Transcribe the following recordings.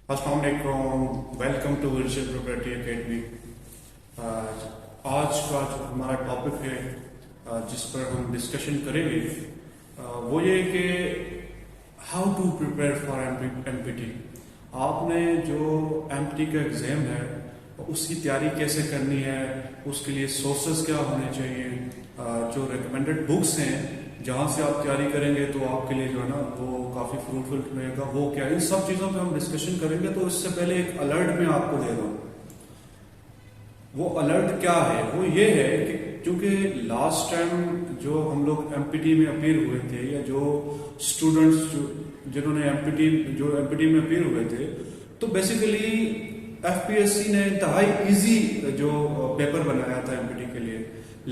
السلام علیکم، welcome to Virtual Property Academy. آج کا جو ہمارا ٹاپک ہے جس پر ہم ڈسکشن کریں گے وہ یہ کہ how to prepare for M P T. آپ نے جو ایم پی ٹی کا ایگزام ہے اس کی تیاری کیسے کرنی ہے، اس کے لیے سورسز کیا ہونے چاہیے، جو ریکمینڈڈ بکس ہیں جہاں سے آپ تیاری کریں گے تو آپ کے لیے جو ہے نا وہ کافی فروٹفل رہے گا، وہ کیا، ان سب چیزوں پہ ہم ڈسکشن کریں گے۔ تو اس سے پہلے ایک الرٹ میں آپ کو دے رہا ہوں۔ وہ الرٹ کیا ہے؟ وہ یہ ہے کہ کیونکہ لاسٹ ٹائم جو ہم لوگ ایم پی ٹی میں اپیئر ہوئے تھے، یا جو اسٹوڈنٹس جنہوں نے ایم پی ٹی میں اپیئر ہوئے تھے، تو basically F P S C نے انتہائی ایزی جو پیپر بنایا تھا ایم پی ٹی کے لیے،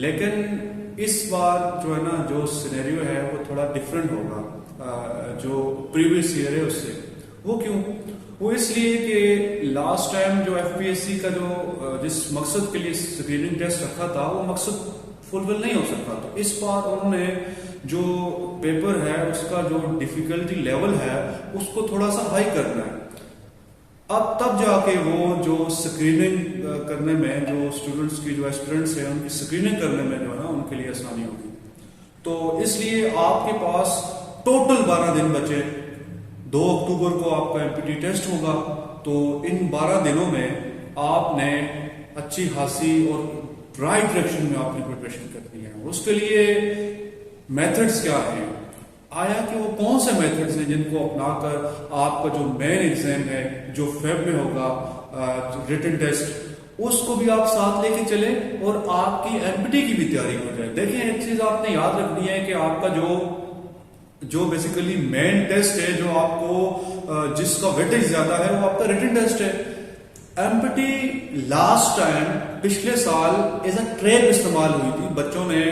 لیکن اس بار جو ہے نا جو سینیریو ہے وہ تھوڑا ڈفرینٹ ہوگا جو پریویس ایئر ہے اس سے۔ وہ کیوں؟ وہ اس لیے کہ لاسٹ ٹائم جو ایف پی ایس سی کا جو جس مقصد کے لیے اسکریننگ ٹیسٹ رکھا تھا وہ مقصد فلفل نہیں ہو سکتا، تو اس بار انہوں نے جو پیپر ہے اس کا جو ڈیفیکلٹی لیول ہے اس کو تھوڑا سا ہائی کرنا ہے۔ اب تب جا کے وہ جو اسکریننگ کرنے میں جو اسٹوڈنٹس کی جو اسٹوڈنٹس ہیں ان کی اسکریننگ کرنے میں جو ہے نا ان کے لیے آسانی ہوگی۔ تو اس لیے آپ کے پاس ٹوٹل 12 دن بچے، 2 اکتوبر کو آپ کا ایم پی ٹی ٹیسٹ ہوگا، تو ان 12 دنوں میں آپ نے اچھی خاصی اور رائٹ ڈائریکشن میں آپ نے پریپریشن کرنی ہے۔ اس کے لیے میتھڈس کیا ہیں، آیا کہ وہ کون سے میتھڈز ہیں جن کو اپنا کر آپ کا جو مین ایگزام ہے جو فیب میں ہوگا ریٹن ٹیسٹ، اس کو بھی آپ ساتھ لے کے چلیں اور آپ کی ایم پی ٹی کی بھی تیاری ہو جائے۔ دیکھیں ایک چیز آپ نے یاد رکھنی ہے کہ آپ کا جو بیسیکلی مین ٹیسٹ ہے، جو آپ کو جس کا ویٹیج زیادہ ہے، وہ آپ کا ریٹن ٹیسٹ ہے۔ M P T last time پچھلے سال ایز اے ٹریپ استعمال ہوئی تھی، بچوں نے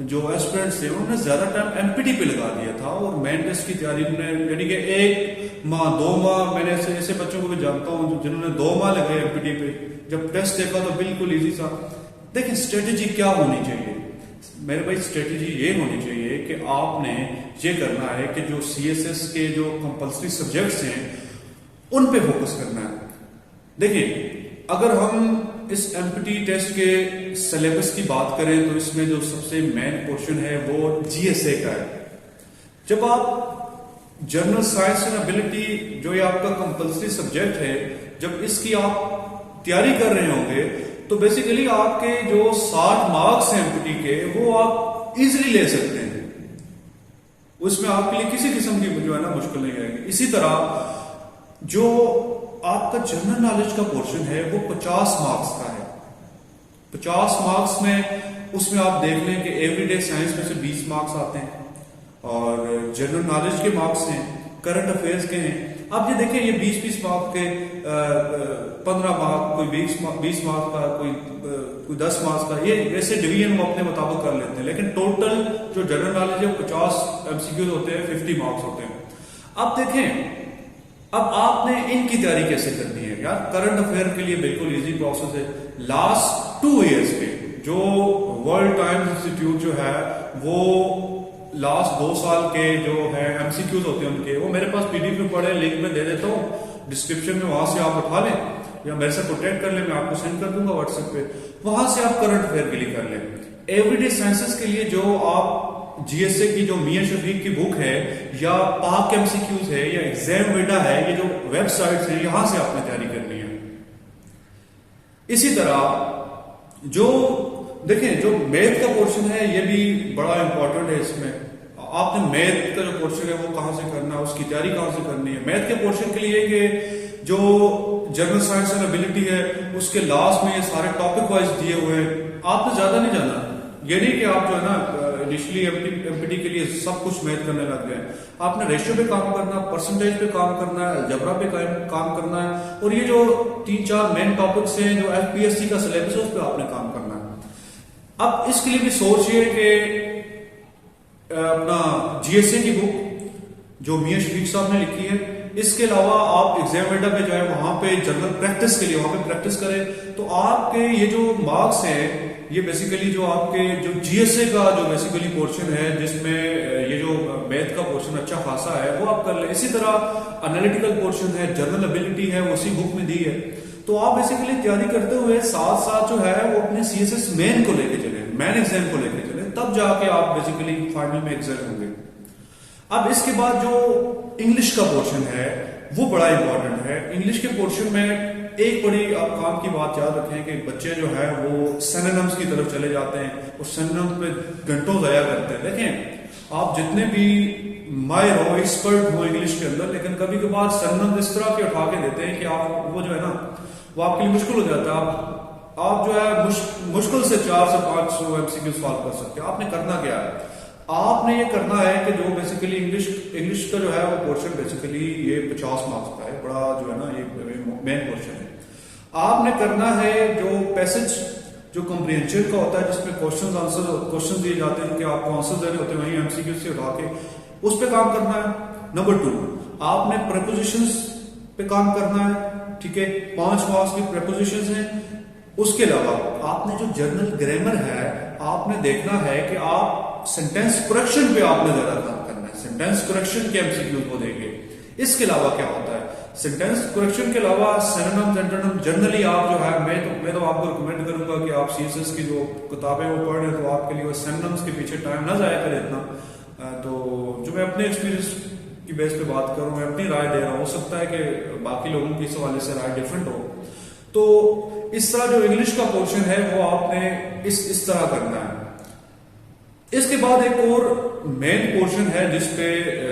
جو اسٹوڈنٹس تھے انہوں نے زیادہ ٹائم ایم پی ٹی پہ لگا دیا تھا، اور مین ٹیسٹ کی تیاری میں یعنی کہ 1 ماہ 2 ماہ، میں نے ایسے بچوں کو بھی جانتا ہوں جنہوں نے 2 ماہ لگائے ایم پی ٹی پہ، جب ٹیسٹ دیکھا تو بالکل ایزی تھا۔ دیکھیں اسٹریٹجی کیا ہونی چاہیے میرے بھائی، اسٹریٹجی یہ ہونی چاہیے کہ آپ نے یہ کرنا ہے کہ جو سی ایس ایس کے جو کمپلسری سبجیکٹس ہیں ان پہ فوکس کرنا ہے۔ دیکھیں اگر ہم اس ایم پی ٹی ٹیسٹ کے سلیبس کی بات کریں تو اس میں جو سب سے مین پورشن ہے وہ جی ایس اے کا ہے۔ جب آپ جنرل سائنس اینڈ ابیلٹی جو یہ آپ کا کمپلسری سبجیکٹ ہے، جب اس کی آپ تیاری کر رہے ہوں گے تو بیسیکلی آپ کے جو 60 مارکس ہیں ایم پی ٹی کے وہ آپ ایزیلی لے سکتے ہیں، اس میں آپ کے لیے کسی قسم کی جو ہے نا مشکل نہیں آئے گی۔ اسی طرح جو آپ کا جنرل نالج کا پورشن ہے وہ 50 مارکس کا ہے۔ 50 مارکس میں اس میں آپ دیکھ لیں کہ ایوری ڈے سائنس میں سے 20 مارکس آتے ہیں، اور جنرل نالج کے مارکس ہیں، کرنٹ افیئرس کے ہیں۔ اب یہ دیکھیں یہ 20 مارک کے 15 مارک، کوئی 20 مارک کا، کوئی 10 مارکس کا، یہ ایسے ڈویژن وہ اپنے مطابق کر لیتے ہیں، لیکن ٹوٹل جو جنرل نالج ہے 50 ایم سی کیوز ہوتے ہیں، 50 مارکس ہوتے ہیں۔ اب دیکھیں اب آپ نے ان کی تیاری کیسے کرنی ہے یار؟ کرنٹ افیئر کے لیے بالکل ایزی پروسیس ہے۔ لاسٹ 2 ایئرز پہ جو ورلڈ ٹائمز انسٹیٹیوٹ جو ہے وہ لاسٹ 2 سال کے جو ہے ایم سی کیوز ہوتے ہیں ان کے، وہ میرے پاس پی ڈی ایف میں پڑے، لنک میں دے دیتا ہوں ڈسکرپشن میں، وہاں سے آپ اٹھا لیں یا میرے سے کانٹیکٹ کر لیں، میں آپ کو سینڈ کر دوں گا واٹس ایپ پہ، وہاں سے آپ کرنٹ افیئر کے لیے کر لیں۔ ایوری ڈے سائنسز کے لیے جو آپ جی ایس اے کی جو میاں شفیق کی بک ہے، یا پاک ایم سی کیوز ہے، یا ایگزام ویڈا ہے، یہ جو ویب سائٹس ہیں یہاں سے آپ نے تیاری کرنی ہے۔ اسی طرح جو دیکھیں جو میتھ کا پورشن ہے یہ بھی بڑا امپورٹنٹ ہے۔ اس میں آپ نے میتھ کا جو پورشن ہے وہ کہاں سے کرنا ہے، اس کی تیاری کہاں سے کرنی ہے۔ میتھ کے پورشن کے لیے کہ جو جنرل سائنس اینڈ ابیلٹی ہے اس کے لاسٹ میں یہ سارے ٹاپک وائز دیے ہوئے ہیں، آپ نے زیادہ نہیں جانا، یہ نہیں کہ آپ جو ہے نا انیشلی ایم پی ٹی کے لیے سب کچھ میتھ کرنے لگ گئے۔ آپ نے ریشیو پہ کام کرنا، پرسنٹیج پہ کام کرنا ہے، الجبرا پہ کام کرنا ہے، اور یہ جو 3-4 مین ٹاپکس ہیں جو ایف پی ایس سی کا سلیبس ہے اس پہ آپ نے کام کرنا ہے۔ اب اس کے لیے بھی سوچئے کہ اپنا جی ایس اے کی بک جو میاں شفیق صاحب نے لکھی ہے، اس کے علاوہ آپ ایگزام ویڈا پہ جو ہے وہاں پہ جنرل پریکٹس کے لیے وہاں پہ پریکٹس کریں، تو آپ کے یہ جو مارکس ہیں یہ بیسیکلی جو آپ کے جو جی ایس اے کا جو بیسیکلی پورشن ہے جس میں یہ جو میتھ کا پورشن اچھا خاصا ہے وہ آپ کر لیں. اسی طرح انالیٹیکل پورشن ہے, جنرل ابیلٹی ہے, وہ اسی بک میں دی ہے. تو آپ بیسیکلی تیاری کرتے ہوئے ساتھ ساتھ جو ہے وہ اپنے سی ایس ایس مین کو لے کے چلیں, مین ایگزام کو لے کے چلیں, تب جا کے آپ بیسیکلی فائنل میں ایگزام ہوں گے. اب اس کے بعد جو انگلش کا پورشن ہے وہ بڑا امپورٹنٹ ہے. انگلش کے پورشن میں ایک بڑی آپ کام کی بات یاد رکھیں کہ بچے جو ہے وہ سینونمز کی طرف چلے جاتے ہیں اور سینونمز پہ گھنٹوں ضائع کرتے ہیں. دیکھیں آپ جتنے بھی ماہر ہو, ایکسپرٹ ہو انگلش کے اندر, لیکن کبھی کبھار سینونمز اس طرح کے اٹھا کے دیتے ہیں کہ آپ وہ جو ہے نا وہ آپ کے لیے مشکل ہو جاتا ہے. آپ جو ہے مشکل سے 400 سے 500 ایم سی کیو سالو کر سکتے ہیں. آپ نے کرنا کیا ہے, آپ نے یہ کرنا ہے کہ جو بیسیکلی انگلش کا جو ہے وہ پورشن بیسیکلی یہ 50 مارکس کا ہے, بڑا جو ہے نا یہ مین پورشن ہے. آپ نے کرنا ہے جو پیسج جو کمپریہنشن کا ہوتا ہے جس میں کوشچن دیے جاتے ہیں کہ آپ کو آنسر دینے ہوتے ہیں وہیں ایم سی کیو سے اٹھا کے اس پہ کام کرنا ہے. نمبر 2 آپ نے پریپوزیشنز پہ کام کرنا ہے. ٹھیک ہے, 5 مارکس کی پریپوزیشنز ہیں. اس کے علاوہ آپ نے جو جرنل گرامر ہے آپ نے دیکھنا ہے کہ آپ سینٹینس کریکشن پہ آپ نے زیادہ کام کرنا ہے. سینٹینس کریکشن کے ایم سی کیو کو دیں گے. اس کے علاوہ کیا ہوتا ہے, سینٹینس کریکشن کے علاوہ سینونمز اینٹونمز جنرلی آپ جو ہے میں تو آپ کو ریکمینڈ کروں گا کہ آپ سی ایس ایس کی جو کتابیں وہ پڑھ رہے ہیں تو آپ کے لیے سینونمز کے پیچھے ٹائم نہ ضائع کرے اتنا. تو جو میں اپنے ایکسپیرینس کی بیس پہ بات کروں, میں اپنی رائے دے رہا ہوں, ہو سکتا ہے کہ باقی لوگوں کی اس حوالے سے رائے ڈفرینٹ ہو. تو اس طرح جو انگلش کا پورشن ہے وہ آپ نے اس طرح کرنا ہے. اس کے بعد ایک اور مین پورشن ہے جس پہ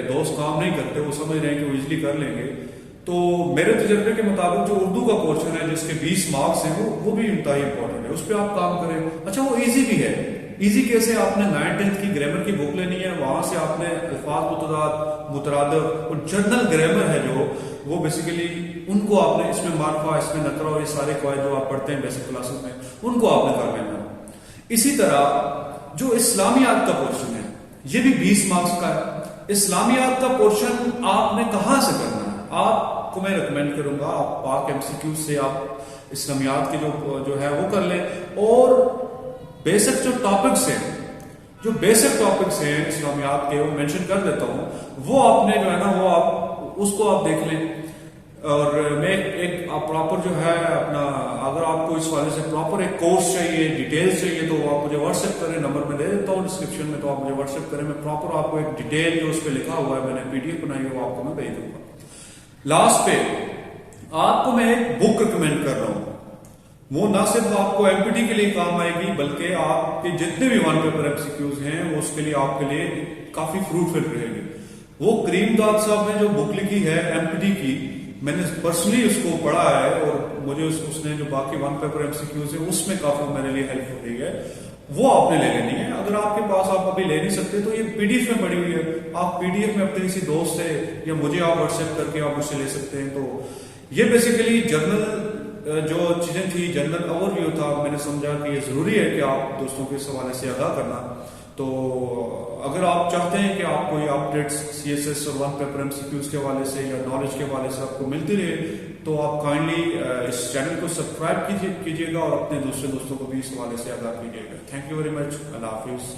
دوست کام نہیں کرتے, وہ سمجھ رہے ہیں کہ وہ ایزیلی کر لیں گے. تو میرے تجربے کے مطابق جو اردو کا پورشن ہے جس کے 20 مارکس ہیں وہ بھی انتہائی امپورٹنٹ ہے. اس پہ آپ کام کریں. اچھا وہ ایزی بھی ہے. ایزی کیسے, آپ نے 9th کی گرامر کی بک لینی ہے, وہاں سے آپ نے الفاظ مترادف اور جنرل گرامر ہے جو وہ بیسیکلی ان کو آپ نے اس میں معرفہ, اس میں نقرہ اور یہ سارے قواعد جو آپ پڑھتے ہیں بیسک کلاسز میں ان کو آپ نے کر لینا. اسی طرح جو اسلامیات کا پورشن ہے یہ بھی 20 مارکس کا ہے. اسلامیات کا پورشن آپ نے کہاں سے کرنا ہے, آپ کو میں ریکمینڈ کروں گا آپ پاک ایم سی کیو سے آپ اسلامیات کے جو ہے وہ کر لیں. اور بیسک جو ٹاپکس ہیں اسلامیات کے وہ مینشن کر دیتا ہوں, وہ آپ نے جو ہے نا وہ آپ اس کو آپ دیکھ لیں. اور میں ایک پراپر جو ہے اپنا, اگر آپ کو اس والے سے پراپر ایک کورس چاہیے, ڈیٹیلز چاہیے, تو آپ مجھے واٹس ایپ کریں. نمبر میں دے دیتا ہوں ڈسکرپشن میں, تو آپ مجھے واٹس ایپ کریں. میں پراپر آپ کو ایک ڈیٹیل جو اس پہ لکھا ہوا ہے, میں نے PDF بنائی ہے, وہ آپ کو میں بھیج دوں گا. لاسٹ پہ آپ کو میں ایک بک ریکمینڈ کر رہا ہوں. وہ نہ صرف آپ کو MPT کے لیے کام آئے گی بلکہ آپ کے جتنے بھی 1 پیپر MCQs ہیں وہ اس کے لیے آپ کے لیے کافی فروٹفل رہے گی. وہ کریم داد صاحب نے جو بک لکھی ہے MPT کی, میں نے پرسنلی اس کو پڑھا ہے اور مجھے اس نے جو باقی 1 پیپر MCQs ہیں اس میں کافی میرے لیے ہیلپ ہو رہی ہے. وہ آپ نے لے لینی ہے. اگر آپ کے پاس آپ ابھی لے نہیں سکتے تو یہ PDF میں پڑی ہوئی ہے, آپ PDF میں اپنے کسی دوست سے یا مجھے آپ واٹس ایپ کر کے آپ مجھ سے لے سکتے ہیں. تو یہ بیسیکلی جرنل جو چیزیں تھی, جنرل اوور ویو تھا. میں نے سمجھا کہ یہ ضروری ہے کہ آپ دوستوں کے اس حوالے سے آگاہ کرنا. تو اگر آپ چاہتے ہیں کہ آپ کو یہ اپڈیٹس CSS اور 1 پیپر MCQs کے حوالے سے یا نالج کے حوالے سے آپ کو ملتی رہے, تو آپ کائنڈلی اس چینل کو سبسکرائب کیجیے گا اور اپنے دوسرے دوستوں کو بھی اس حوالے سے آگاہ کیجیے گا. Thank you very much. اللہ حافظ.